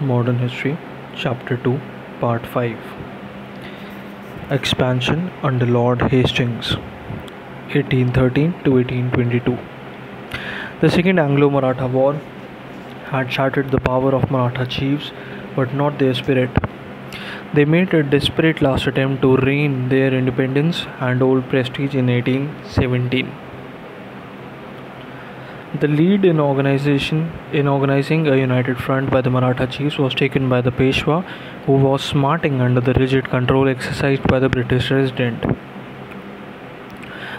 Modern History, Chapter 2, Part 5. Expansion under Lord Hastings, 1813 to 1822. The Second Anglo-Maratha War had shattered the power of Maratha chiefs, but not their spirit. They made a desperate last attempt to regain their independence and old prestige in 1817. The lead in organizing a united front by the Maratha chiefs was taken by the Peshwa, who was smarting under the rigid control exercised by the British resident.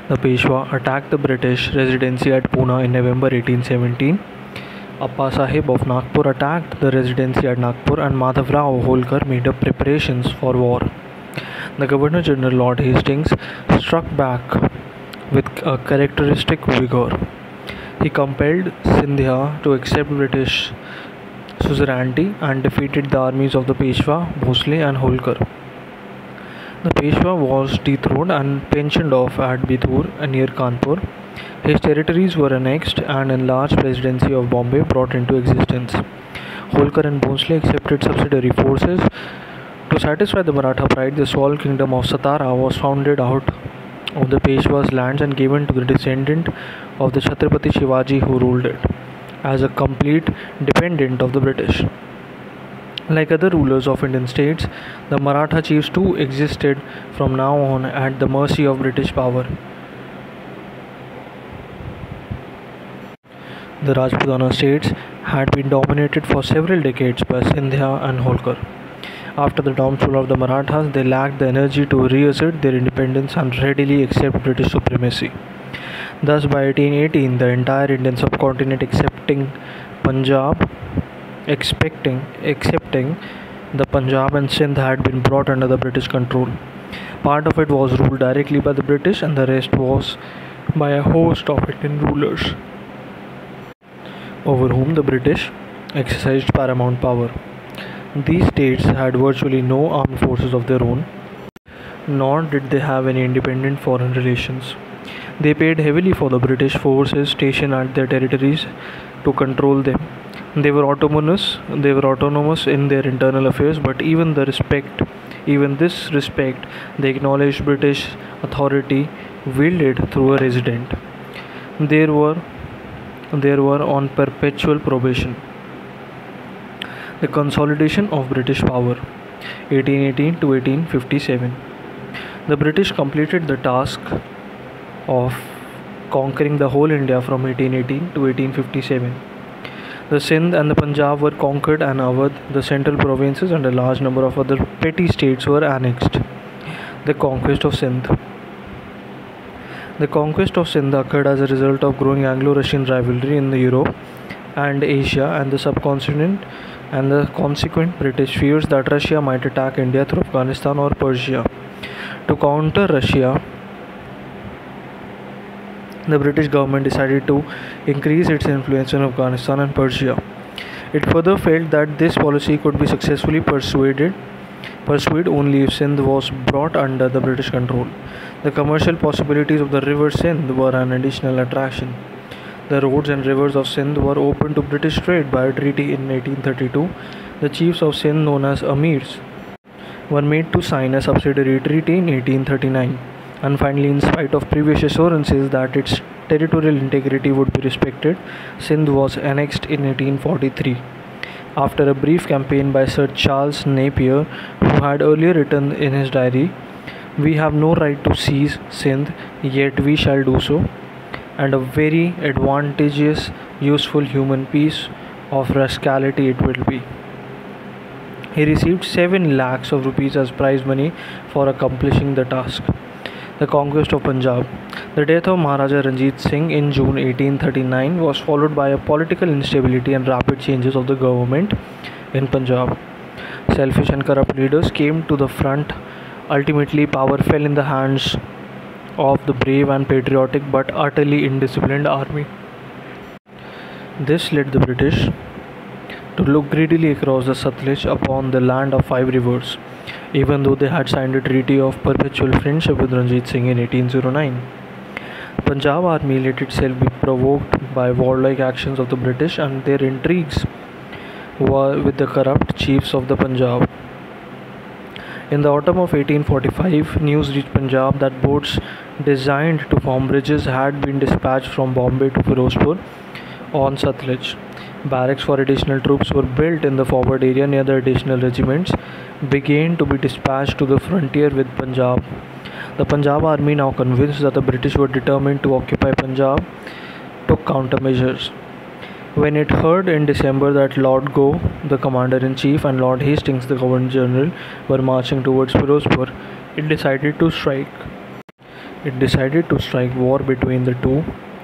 The Peshwa attacked the British residency at Pune in November 1817. Appa Sahib of Nagpur attacked the residency at Nagpur, and Madhav Rao Holkar made up preparations for war. The Governor General Lord Hastings struck back with a characteristic vigor. He compelled Sindhia to accept British suzerainty and defeated the armies of the Peshwa, Bhosle and Holkar. The Peshwa was dethroned and pensioned off at Bithur near Kanpur. His territories were annexed and a large presidency of Bombay brought into existence. Holkar and Bhosle accepted subsidiary forces. To satisfy the Maratha pride, the small kingdom of Satara was founded out of the Peshwa's lands and given to the descendant of the Chhatrapati Shivaji who ruled it, as a complete dependent of the British. Like other rulers of Indian states, the Maratha chiefs too existed from now on at the mercy of British power. The Rajputana states had been dominated for several decades by Sindhya and Holkar. After the downfall of the Marathas, they lacked the energy to reassert their independence and readily accept British supremacy. Thus, by 1818, the entire Indian subcontinent accepting the Punjab and Sindh had been brought under the British control. Part of it was ruled directly by the British, and the rest was by a host of Indian rulers, over whom the British exercised paramount power. These states had virtually no armed forces of their own, nor did they have any independent foreign relations. They paid heavily for the British forces stationed at their territories to control them. They were autonomous in their internal affairs, but even this respect, they acknowledged British authority wielded through a resident. They were on perpetual probation. The consolidation of British power, 1818 to 1857. The British completed the task of conquering the whole India from 1818 to 1857. The Sindh and the Punjab were conquered, and Awadh, the central provinces, and a large number of other petty states were annexed. The conquest of Sindh. The conquest of Sindh occurred as a result of growing Anglo-Russian rivalry in Europe and Asia and the subcontinent, and the consequent British fears that Russia might attack India through Afghanistan or Persia. To counter Russia, the British government decided to increase its influence in Afghanistan and Persia. It further felt that this policy could be successfully pursued only if Sindh was brought under the British control. The commercial possibilities of the river Sindh were an additional attraction. The roads and rivers of Sindh were open to British trade by a treaty in 1832. The chiefs of Sindh, known as Amirs, were made to sign a subsidiary treaty in 1839. And finally, in spite of previous assurances that its territorial integrity would be respected, Sindh was annexed in 1843. After a brief campaign by Sir Charles Napier, who had earlier written in his diary, "We have no right to seize Sindh, yet we shall do so, and a very advantageous, useful human piece of rascality it will be." He received 7 lakhs of rupees as prize money for accomplishing the task. The conquest of Punjab. The death of Maharaja Ranjit Singh in June 1839 was followed by a political instability and rapid changes of the government in Punjab. Selfish and corrupt leaders came to the front. Ultimately, power fell in the hands of the brave and patriotic but utterly indisciplined army. This led the British to look greedily across the Satluj upon the land of 5 rivers, even though they had signed a treaty of perpetual friendship with Ranjit Singh in 1809. Punjab army let itself be provoked by warlike actions of the British, and their intrigues with the corrupt chiefs of the Punjab. In the autumn of 1845, news reached Punjab that boats designed to form bridges had been dispatched from Bombay to Firozpur on Satluj. Barracks for additional troops were built in the forward area near the additional regiments began to be dispatched to the frontier with Punjab. The Punjab army, now convinced that the British were determined to occupy Punjab, took countermeasures. When it heard in December that Lord Gough, the commander-in-chief, and Lord Hastings, the governor-general, were marching towards Firozpur, it decided to strike war between the two,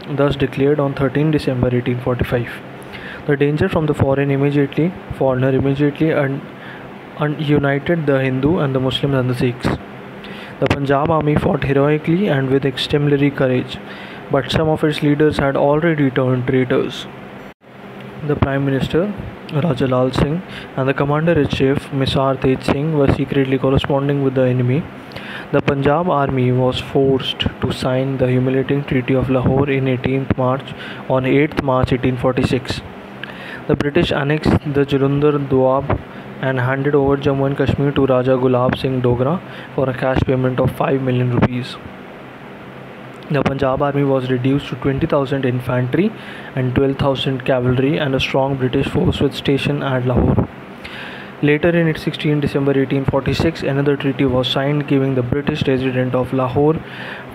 thus declared on 13 December 1845. The danger from the foreigner immediately united the Hindu and the Muslims and the Sikhs. The Punjab army fought heroically and with exemplary courage, but some of its leaders had already turned traitors. The Prime Minister, Raja Lal Singh, and the Commander-in-Chief, Misar Tej Singh, were secretly corresponding with the enemy. The Punjab army was forced to sign the humiliating Treaty of Lahore on 8th March 1846. The British annexed the Jalandhar Doab and handed over Jammu and Kashmir to Raja Gulab Singh Dogra for a cash payment of 5 million rupees. The Punjab army was reduced to 20,000 infantry and 12,000 cavalry and a strong British force with station at Lahore. Later in 16 December 1846, another treaty was signed giving the British resident of Lahore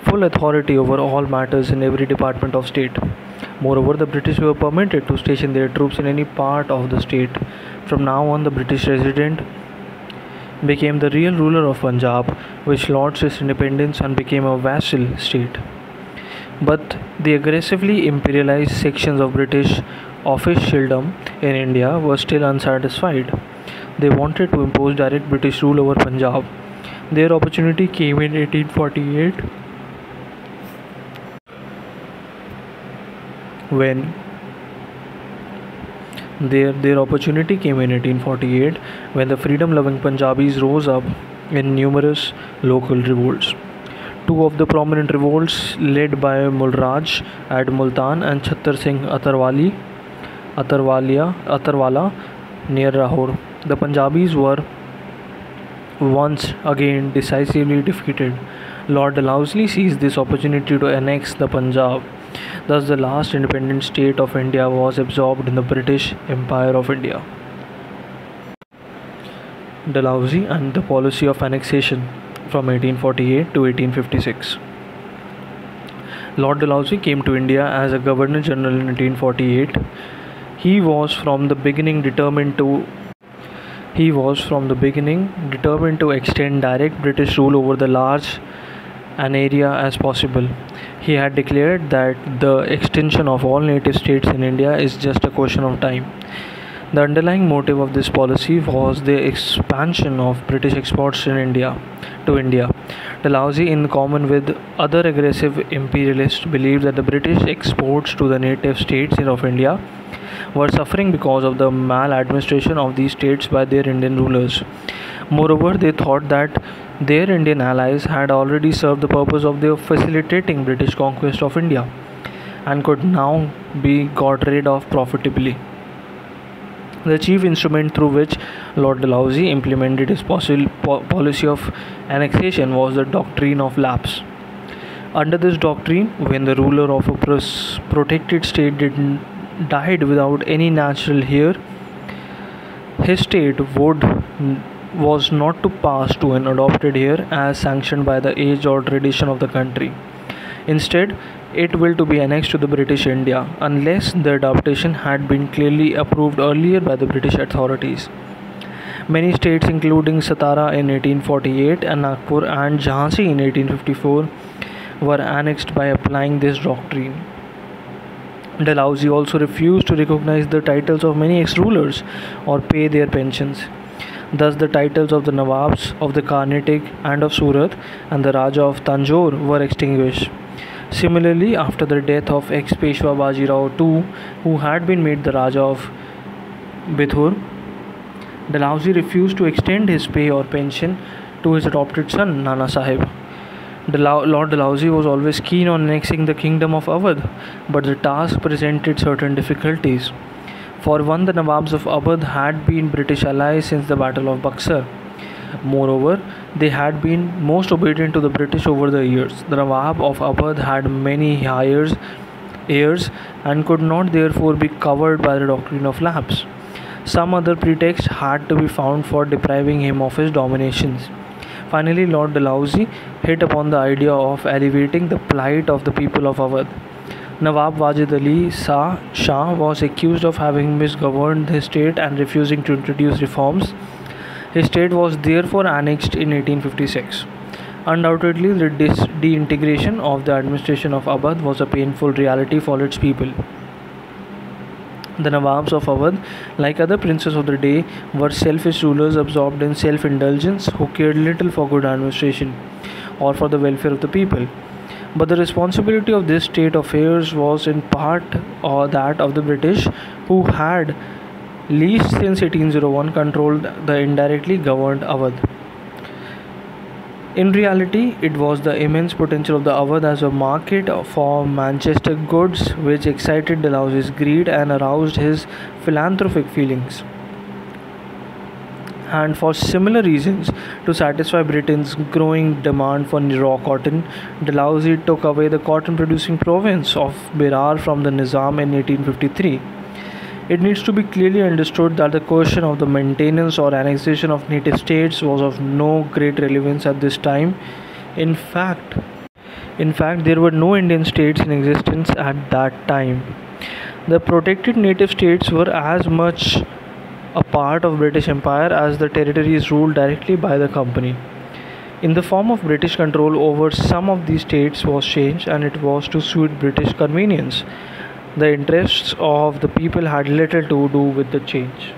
full authority over all matters in every department of state. Moreover, the British were permitted to station their troops in any part of the state. From now on, the British resident became the real ruler of Punjab, which lost its independence and became a vassal state. But the aggressively imperialized sections of British officialdom in India were still unsatisfied. They wanted to impose direct British rule over Punjab. Their opportunity came in 1848 when the freedom-loving Punjabis rose up in numerous local revolts. Two of the prominent revolts, led by Mulraj at Multan and Chhattar Singh Atarwala near Lahore. The Punjabis were once again decisively defeated. Lord Dalhousie seized this opportunity to annex the Punjab. Thus, the last independent state of India was absorbed in the British Empire of India. Dalhousie and the policy of annexation from 1848 to 1856. Lord Dalhousie came to India as a Governor General in 1848. He was from the beginning determined to extend direct British rule over the large an area as possible. He had declared that the extension of all native states in India is just a question of time. The underlying motive of this policy was the expansion of British exports to India. Dalhousie, in common with other aggressive imperialists, believed that the British exports to the native states of India were suffering because of the maladministration of these states by their Indian rulers. Moreover, they thought that their Indian allies had already served the purpose of their facilitating British conquest of India and could now be got rid of profitably. The chief instrument through which Lord Dalhousie implemented his policy of annexation was the doctrine of lapse. Under this doctrine, when the ruler of a protected state died without any natural heir, his state was not to pass to an adopted heir as sanctioned by the age or tradition of the country. Instead, it will to be annexed to the British India unless the adaptation had been clearly approved earlier by the British authorities. Many states, including Satara in 1848 and Nagpur and Jhansi in 1854, were annexed by applying this doctrine. Dalhousie also refused to recognize the titles of many ex-rulers or pay their pensions. Thus, the titles of the Nawabs of the Carnatic and of Surat and the Raja of Tanjore were extinguished. Similarly, after the death of ex-Peshwa Bajirao II, who had been made the Raja of Bithur, Dalhousie refused to extend his pay or pension to his adopted son, Nana Sahib. Lord Dalhousie was always keen on annexing the kingdom of Awadh, but the task presented certain difficulties. For one, the Nawabs of Awadh had been British allies since the Battle of Buxar. Moreover, they had been most obedient to the British over the years. The Nawab of Awadh had many heirs and could not therefore be covered by the doctrine of lapse. Some other pretext had to be found for depriving him of his dominations. Finally, Lord Dalhousie hit upon the idea of alleviating the plight of the people of Awadh. Nawab Wajid Ali Shah was accused of having misgoverned his state and refusing to introduce reforms. His state was therefore annexed in 1856. Undoubtedly, the disintegration of the administration of Awadh was a painful reality for its people. The Nawabs of Awadh, like other princes of the day, were selfish rulers absorbed in self-indulgence who cared little for good administration or for the welfare of the people. But the responsibility of this state of affairs was in part that of the British, who had, least since 1801, controlled the indirectly governed Awadh. In reality, it was the immense potential of the Awadh as a market for Manchester goods which excited Dalhousie's greed and aroused his philanthropic feelings. And for similar reasons, to satisfy Britain's growing demand for raw cotton, Dalhousie took away the cotton producing province of Berar from the Nizam in 1853. It needs to be clearly understood that the question of the maintenance or annexation of native states was of no great relevance at this time. In fact, there were no Indian states in existence at that time. The protected native states were as much a part of British Empire as the territories ruled directly by the company. In the form of British control over some of these states was changed, and it was to suit British convenience. The interests of the people had little to do with the change.